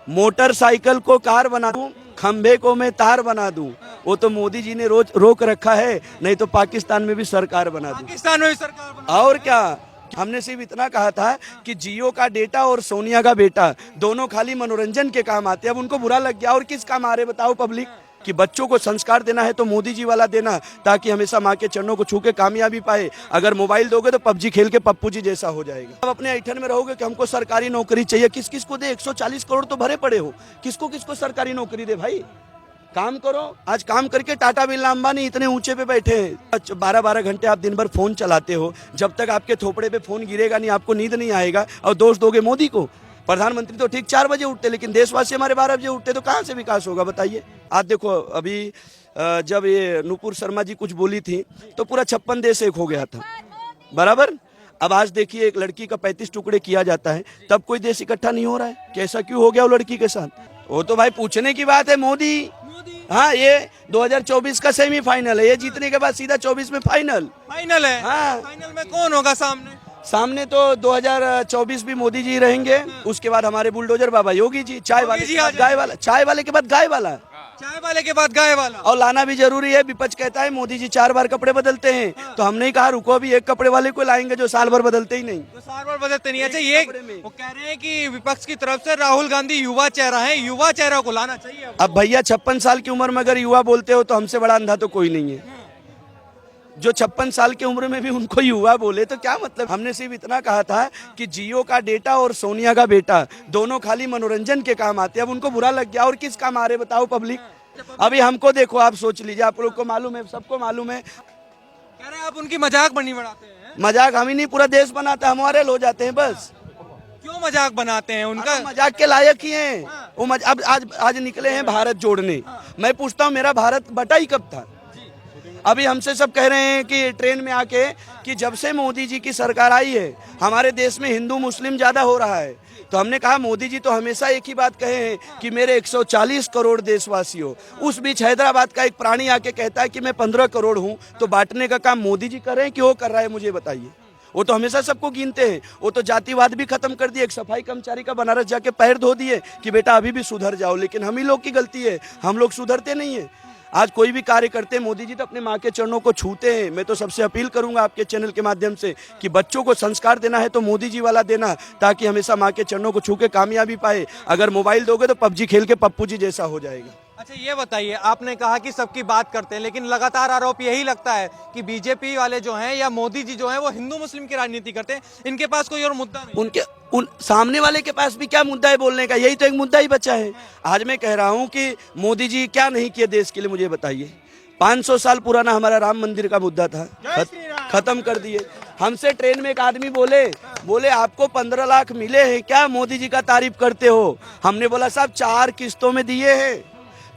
Motorcycle को car बना दूं, खंभे को मैं तार बना दूं, वो तो मोदी जी ने रोज रोक रखा है, नहीं तो पाकिस्तान में भी सरकार बना दूं। पाकिस्तान में भी सरकार बना और क्या, हमने सिर्फ इतना कहा था कि जियो का डेटा और सोनिया का बेटा दोनों खाली मनोरंजन के काम आते हैं। अब उनको बुरा लग गया, और किस काम आ रहे बताओ पब्लिक, कि बच्चों को संस्कार देना है तो मोदी जी वाला देना, ताकि हमेशा माँ के चरणों को छू के कामयाबी पाए। अगर मोबाइल दोगे तो पबजी खेल के पप्पू जी जैसा हो जाएगा। अब अपने ऐठन में रहोगे कि हमको सरकारी नौकरी चाहिए, किस किस को दे? 140 करोड़ तो भरे पड़े हो, किसको किसको सरकारी नौकरी दे भाई? काम करो। आज काम करके टाटा बिरला अंबानी इतने ऊंचे पे बैठे हैं। 12-12 घंटे आप दिन भर फोन चलाते हो, जब तक आपके थोपड़े पे फोन गिरेगा नहीं आपको नींद नहीं आएगा, और दोष दोगे मोदी को। प्रधानमंत्री तो ठीक 4 बजे उठते, लेकिन देशवासी हमारे 12 बजे उठते, तो कहाँ से विकास होगा बताइए? आज देखो, अभी जब ये नुपुर शर्मा जी कुछ बोली थी तो पूरा 56 देश एक हो गया था, बराबर। अब आज देखिए, एक लड़की का 35 टुकड़े किया जाता है, तब कोई देश इकट्ठा नहीं हो रहा है। कैसा क्यों हो गया वो लड़की के साथ? वो तो भाई पूछने की बात है मोदी। हाँ, ये 2024 का सेमीफाइनल है, ये जीतने के बाद सीधा 24 में फाइनल है। हाँ। फाइनल में कौन होगा सामने तो 2024 भी मोदी जी रहेंगे, उसके बाद हमारे बुलडोजर बाबा योगी जी, चाय वाले के बाद गाय वाला, चाय वाले के बाद गाय वाला, चाय वाले के बाद गाय वाला। और लाना भी जरूरी है। विपक्ष कहता है मोदी जी 4 बार कपड़े बदलते हैं, तो हमने ही कहा रुको, अभी एक कपड़े वाले को लाएंगे जो साल भर बदलते ही नहीं। तो साल भर बदलते नहीं। अच्छा, ये वो कह रहे हैं कि विपक्ष की तरफ से राहुल गांधी युवा चेहरा है, युवा चेहरा को लाना चाहिए। अब भैया 56 साल की उम्र में अगर युवा बोलते हो तो हमसे बड़ा अंधा तो कोई नहीं है। जो 56 साल की उम्र में भी उनको युवा बोले तो क्या मतलब? हमने सिर्फ इतना कहा था कि जियो का डेटा और सोनिया का बेटा दोनों खाली मनोरंजन के काम आते हैं। अब उनको बुरा लग गया, और किस काम आ रहे बताओ पब्लिक? अभी हमको देखो, आप सोच लीजिए, आप लोग को मालूम है, सबको मालूम है। कह रहे हैं आप उनकी मजाक बनी बनाते हैं। मजाक हम ही नहीं, पूरा देश बनाता है, हमारे हो जाते हैं बस। क्यों मजाक बनाते हैं उनका? मजाक के लायक ही हैं वो। अब आज निकले हैं भारत जोड़ने। मैं पूछता हूँ, मेरा भारत बटा ही कब था? अभी हमसे सब कह रहे हैं कि ट्रेन में आके कि जब से मोदी जी की सरकार आई है हमारे देश में हिंदू मुस्लिम ज्यादा हो रहा है। तो हमने कहा मोदी जी तो हमेशा एक ही बात कहे हैं कि मेरे 140 करोड़ देशवासियों। उस बीच हैदराबाद का एक प्राणी आके कहता है कि मैं 15 करोड़ हूँ, तो बांटने का काम मोदी जी कर रहे हैं कि वो कर रहा है? मुझे बताइए। वो तो हमेशा सबको गिनते हैं, वो तो जातिवाद भी खत्म कर दिए। एक सफाई कर्मचारी का बनारस जाके पैर धो दिए कि बेटा अभी भी सुधर जाओ, लेकिन हम ही लोग की गलती है, हम लोग सुधरते नहीं है। आज कोई भी कार्य करते, मोदी जी तो अपने माँ के चरणों को छूते हैं। मैं तो सबसे अपील करूंगा आपके चैनल के माध्यम से कि बच्चों को संस्कार देना है तो मोदी जी वाला देना, ताकि हमेशा माँ के चरणों को छू के कामयाबी पाए। अगर मोबाइल दोगे तो पबजी खेल के पप्पू जी जैसा हो जाएगा। अच्छा, ये बताइए, आपने कहा कि सबकी बात करते हैं, लेकिन लगातार आरोप यही लगता है कि बीजेपी वाले जो हैं या मोदी जी जो हैं वो हिंदू मुस्लिम की राजनीति करते हैं, इनके पास कोई और मुद्दा नहीं। सामने वाले के पास भी क्या मुद्दा है बोलने का? यही तो एक मुद्दा ही बचा है। आज मैं कह रहा हूं कि मोदी जी क्या नहीं किए देश के लिए, मुझे बताइए। 500 साल पुराना हमारा राम मंदिर का मुद्दा था, खत्म कर दिए। हमसे ट्रेन में एक आदमी बोले आपको 15 लाख मिले हैं क्या, मोदी जी का तारीफ करते हो? हमने बोला साहब 4 किस्तों में दिए हैं।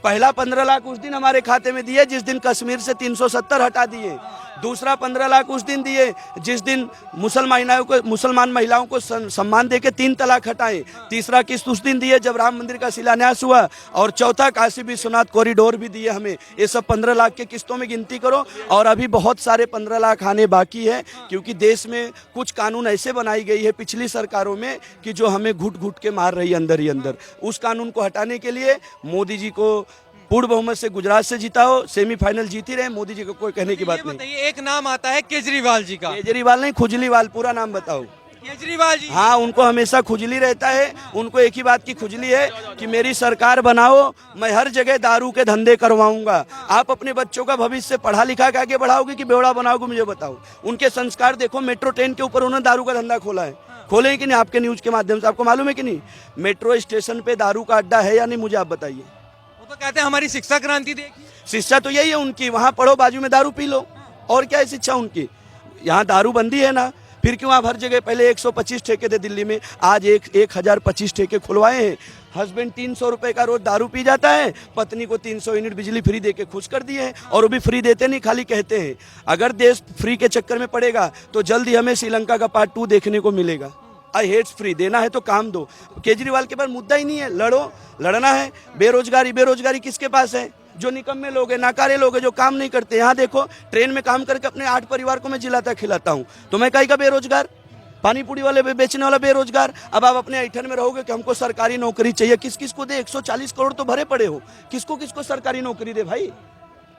पहला 15 लाख उस दिन हमारे खाते में दिए जिस दिन कश्मीर से 370 हटा दिए। दूसरा 15 लाख उस दिन दिए जिस दिन मुसलमान महिलाओं को सम्मान देके 3 तलाक हटाए। तीसरा किस्त उस दिन दिए जब राम मंदिर का शिलान्यास हुआ। और चौथा काशी विश्वनाथ कॉरिडोर भी दिए हमें। ये सब 15 लाख के किस्तों में गिनती करो, और अभी बहुत सारे 15 लाख आने बाकी है, क्योंकि देश में कुछ कानून ऐसे बनाई गई है पिछली सरकारों में कि जो हमें घुट घुट के मार रही है अंदर ही अंदर। उस कानून को हटाने के लिए मोदी जी को पूर्ण बहुमत से गुजरात से जीता हो, सेमीफाइनल जीत ही रहे, मोदी जी को कोई कहने की बात नहीं। एक नाम आता है केजरीवाल जी का। केजरीवाल नहीं, खुजलीवाल, पूरा नाम बताओ। केजरीवाल जी। हाँ, उनको हमेशा खुजली रहता है। उनको एक ही बात की खुजली है कि मेरी सरकार बनाओ, मैं हर जगह दारू के धंधे करवाऊंगा। आप अपने बच्चों का भविष्य पढ़ा लिखा के आगे बढ़ाओगे कि बेवड़ा बनाओगे, मुझे बताओ। उनके संस्कार देखो, मेट्रो ट्रेन के ऊपर उन्होंने दारू का धंधा खोला है। खोले कि नहीं? आपके न्यूज के माध्यम से आपको मालूम है कि नहीं? मेट्रो स्टेशन पे दारू का अड्डा है या नहीं, मुझे आप बताइए। तो कहते हैं हमारी शिक्षा क्रांति देखिए। शिक्षा तो यही है उनकी, वहां पढ़ो बाजू में दारू पी लो, और क्या है शिक्षा उनकी? यहाँ दारू बंदी है ना, फिर क्यों आप हर जगह? पहले 125 ठेके थे दिल्ली में, आज 1025 ठेके खुलवाए हैं। हस्बैंड 300 रुपए का रोज दारू पी जाता है, पत्नी को 300 यूनिट बिजली फ्री देके खुश कर दिए हैं। और वो भी फ्री देते नहीं, खाली कहते हैं। अगर देश फ्री के चक्कर में पड़ेगा तो जल्दी हमें श्रीलंका का पार्ट 2 देखने को मिलेगा। आई हेट्स फ्री, देना है तो काम दो। केजरीवाल के पास मुद्दा ही नहीं है, लड़ो, लड़ना है। बेरोजगारी किसके पास है? जो निकम्मे लोग हैं, नाकारे लोग हैं, जो काम नहीं करते। यहाँ देखो, ट्रेन में काम करके अपने 8 परिवार को मैं जिलाता खिलाता हूँ, तो मैं कहीं का बेरोजगार? पानी पूरी वाले बेचने वाला बेरोजगार। अब आप अपने ऐठन में रहोगे कि हमको सरकारी नौकरी चाहिए, किस किस को दे? 140 करोड़ तो भरे पड़े हो, किसको किसको सरकारी नौकरी दे भाई?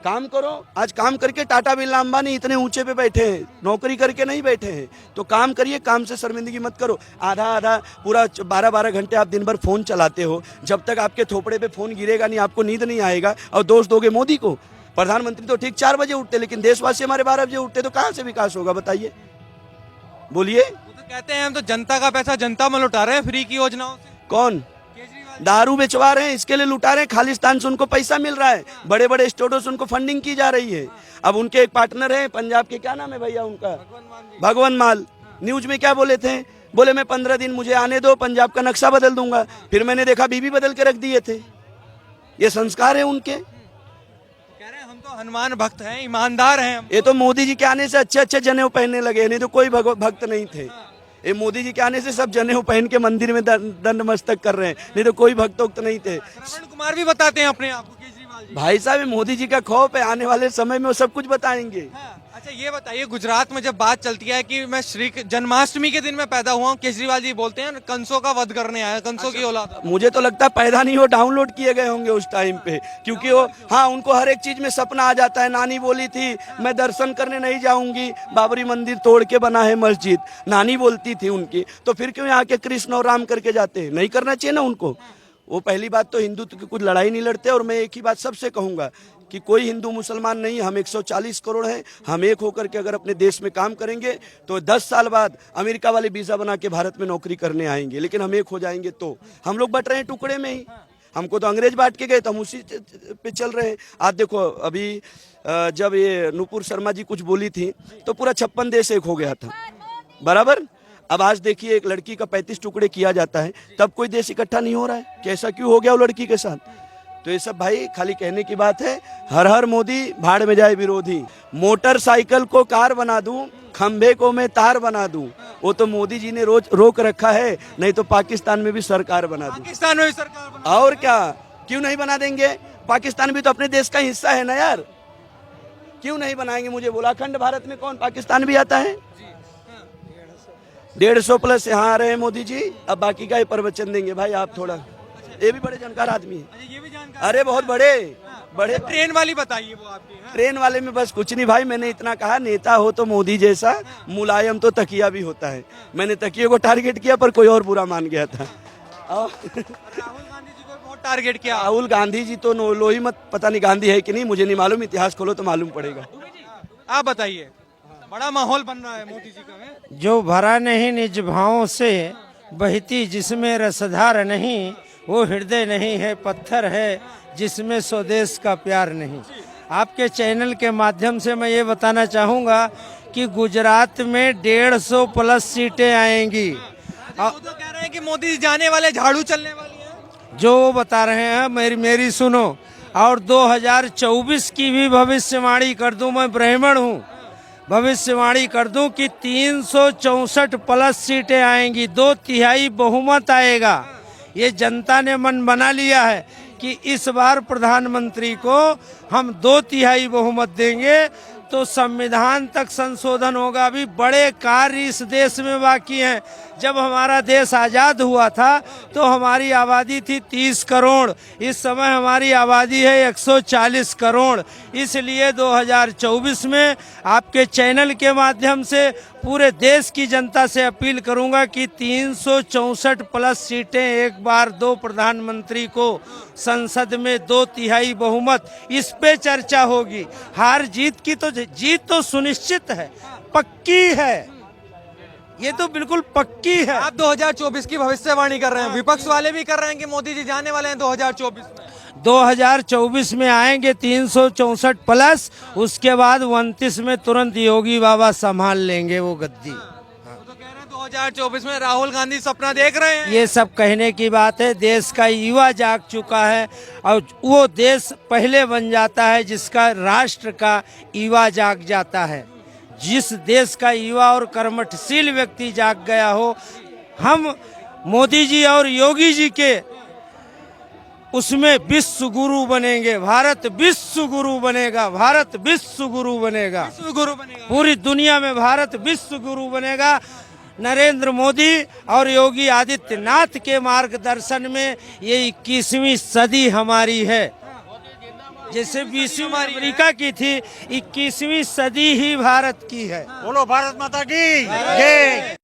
काम करो। आज काम करके टाटा बिरला अंबानी इतने ऊंचे पे बैठे हैं, नौकरी करके नहीं बैठे हैं। तो काम करिए, काम से शर्मिंदगी मत करो। आधा आधा पूरा 12-12 घंटे आप दिन भर फोन चलाते हो, जब तक आपके थोपड़े पे फोन गिरेगा नहीं आपको नींद नहीं आएगा। और दोष दोगे मोदी को? प्रधानमंत्री तो ठीक 4 बजे उठते, लेकिन देशवासी हमारे 12 बजे उठते, तो कहाँ से विकास होगा बताइए? बोलिए। वो तो कहते हैं हम तो जनता का पैसा जनता में लुटा रहे हैं फ्री की योजनाओं से। कौन? केजरीवाल दारू बेचवा रहे हैं, इसके लिए लुटा रहे हैं। खालिस्तान से उनको पैसा मिल रहा है, बड़े बड़े स्टोरों से उनको फंडिंग की जा रही है। अब उनके एक पार्टनर है पंजाब के, क्या नाम है भैया उनका? भगवंत मान। न्यूज में क्या बोले थे? बोले मैं 15 दिन मुझे आने दो, पंजाब का नक्शा बदल दूंगा। फिर मैंने देखा बीबी बदल के रख दिए थे। ये संस्कार है उनके। कह रहे हैं हम तो हनुमान भक्त हैं, ईमानदार हैं हम। ये तो मोदी जी के आने से अच्छे अच्छे जनेऊ पहनने लगे, नहीं तो कोई भक्त नहीं थे। ये मोदी जी के आने से सब जनेऊ पहन के मंदिर में दंड मस्तक कर रहे हैं, नहीं तो कोई भक्तोक्त नहीं थे। श्रवण कुमार भी बताते हैं अपने आप को केजरीवाल जी। भाई साहब, ये मोदी जी का खौफ है, आने वाले समय में वो सब कुछ बताएंगे। हाँ, अच्छा ये बताइए, गुजरात में जब बात चलती है कि मैं श्री जन्माष्टमी के दिन में पैदा हुआ हूँ, केजरीवाल जी बोलते हैं कंसों का वध करने आया, कंसों की औलाद। मुझे तो लगता है पैदा नहीं हो, डाउनलोड किए गए होंगे उस टाइम पे, क्योंकि वो हाँ उनको हर एक चीज में सपना आ जाता है। नानी बोली थी मैं दर्शन करने नहीं जाऊंगी, बाबरी मंदिर तोड़ के बना है मस्जिद, नानी बोलती थी उनकी। तो फिर क्यों यहाँ के कृष्ण और राम करके जाते हैं? नहीं करना चाहिए ना उनको। वो पहली बात तो हिंदुत्व की कुछ लड़ाई नहीं लड़ते। और मैं एक ही बात सबसे कहूंगा कि कोई हिंदू मुसलमान नहीं, हम 140 करोड़ हैं। हम एक होकर के अगर अपने देश में काम करेंगे तो 10 साल बाद अमेरिका वाले वीजा बना के भारत में नौकरी करने आएंगे। लेकिन हम एक हो जाएंगे तो हम लोग बट रहे हैं टुकड़े में ही। हमको तो अंग्रेज बांट के गए, तो हम उसी पे चल रहे हैं। आज देखो अभी जब ये नुपुर शर्मा जी कुछ बोली थी तो पूरा 56 देश एक हो गया था, बराबर। अब आज देखिए एक लड़की का 35 टुकड़े किया जाता है, तब कोई देश इकट्ठा नहीं हो रहा है। कैसा क्यों हो गया वो लड़की के साथ? तो ये सब भाई खाली कहने की बात है। हर हर मोदी, भाड़ में जाए विरोधी। मोटरसाइकिल को कार बना दूं, खंभे को मैं तार बना दूं, वो तो मोदी जी ने रोज रोक रखा है। नहीं तो पाकिस्तान में भी सरकार बना दूं। पाकिस्तान में भी सरकार बना। और क्या, क्यों नहीं बना देंगे? पाकिस्तान भी तो अपने देश का हिस्सा है ना यार, क्यों नहीं बनाएंगे? मुझे बोला अखंड भारत में कौन? पाकिस्तान भी आता है। 150 प्लस यहाँ आ रहे हैं मोदी जी। अब बाकी का ही प्रवचन देंगे भाई आप थोड़ा। ये भी बड़े जानकार आदमी है। ये भी जानकार। अरे बहुत बड़े बड़े। ट्रेन वाली बताइए वो आपकी। हाँ। ट्रेन वाले में बस कुछ नहीं भाई, मैंने इतना कहा, नेता हो तो मोदी जैसा, मुलायम तो तकिया भी होता है। मैंने तकिए को टारगेट किया पर कोई और बुरा मान गया था। राहुल गांधी जी को बहुत टारगेट किया। राहुल गांधी जी तो लोही मत, पता नहीं गांधी है कि नहीं, मुझे नहीं मालूम, इतिहास खोलो तो मालूम पड़ेगा। आप बताइए, बड़ा माहौल बन रहा है मोदी जी का। है जो भरा नहीं निज भावों से बहती जिसमें रसधार नहीं, वो हृदय नहीं है पत्थर है जिसमें स्वदेश का प्यार नहीं। आपके चैनल के माध्यम से मैं ये बताना चाहूँगा कि गुजरात में 150 प्लस सीटें आएंगी। वो तो कह रहे हैं कि मोदी जी जाने वाले, झाड़ू चलने वाली है। जो वो बता रहे हैं मेरी सुनो। और 2024 की भी भविष्यवाणी कर दूं, मैं ब्राह्मण हूँ, भविष्यवाणी कर दूं कि 364 प्लस सीटें आएंगी, 2/3 बहुमत आएगा। ये जनता ने मन बना लिया है कि इस बार प्रधानमंत्री को हम 2/3 बहुमत देंगे तो संविधान तक संशोधन होगा। अभी बड़े कार्य इस देश में बाकी हैं। जब हमारा देश आज़ाद हुआ था तो हमारी आबादी थी 30 करोड़, इस समय हमारी आबादी है 140 करोड़। इसलिए 2024 में आपके चैनल के माध्यम से पूरे देश की जनता से अपील करूंगा कि 364 प्लस सीटें एक बार दो प्रधानमंत्री को, संसद में 2/3 बहुमत, इस पे चर्चा होगी। हार जीत की तो जीत तो सुनिश्चित है, पक्की है, ये तो बिल्कुल पक्की है। आप 2024 की भविष्यवाणी कर रहे हैं, विपक्ष वाले भी कर रहे हैं कि मोदी जी जाने वाले हैं 2024 में। 2024 में आएंगे 364 प्लस, उसके बाद 29 में तुरंत योगी बाबा संभाल लेंगे वो गद्दी। तो कह रहे हैं 2024 में राहुल गांधी सपना देख रहे हैं। ये सब कहने की बात है, देश का युवा जाग चुका है और वो देश पहले बन जाता है जिसका राष्ट्र का युवा जाग जाता है। जिस देश का युवा और कर्मठशील व्यक्ति जाग गया हो, हम मोदी जी और योगी जी के उसमें विश्व गुरु बनेंगे। भारत विश्व गुरु बनेगा, भारत विश्व गुरु बनेगा, विश्व गुरु बनेगा। पूरी दुनिया में भारत विश्व गुरु बनेगा। नरेंद्र मोदी और योगी आदित्यनाथ के मार्गदर्शन में ये 21वीं सदी हमारी है। जैसे 20वीं अमेरिका की थी, 21वीं सदी ही भारत की है। बोलो भारत माता की जय।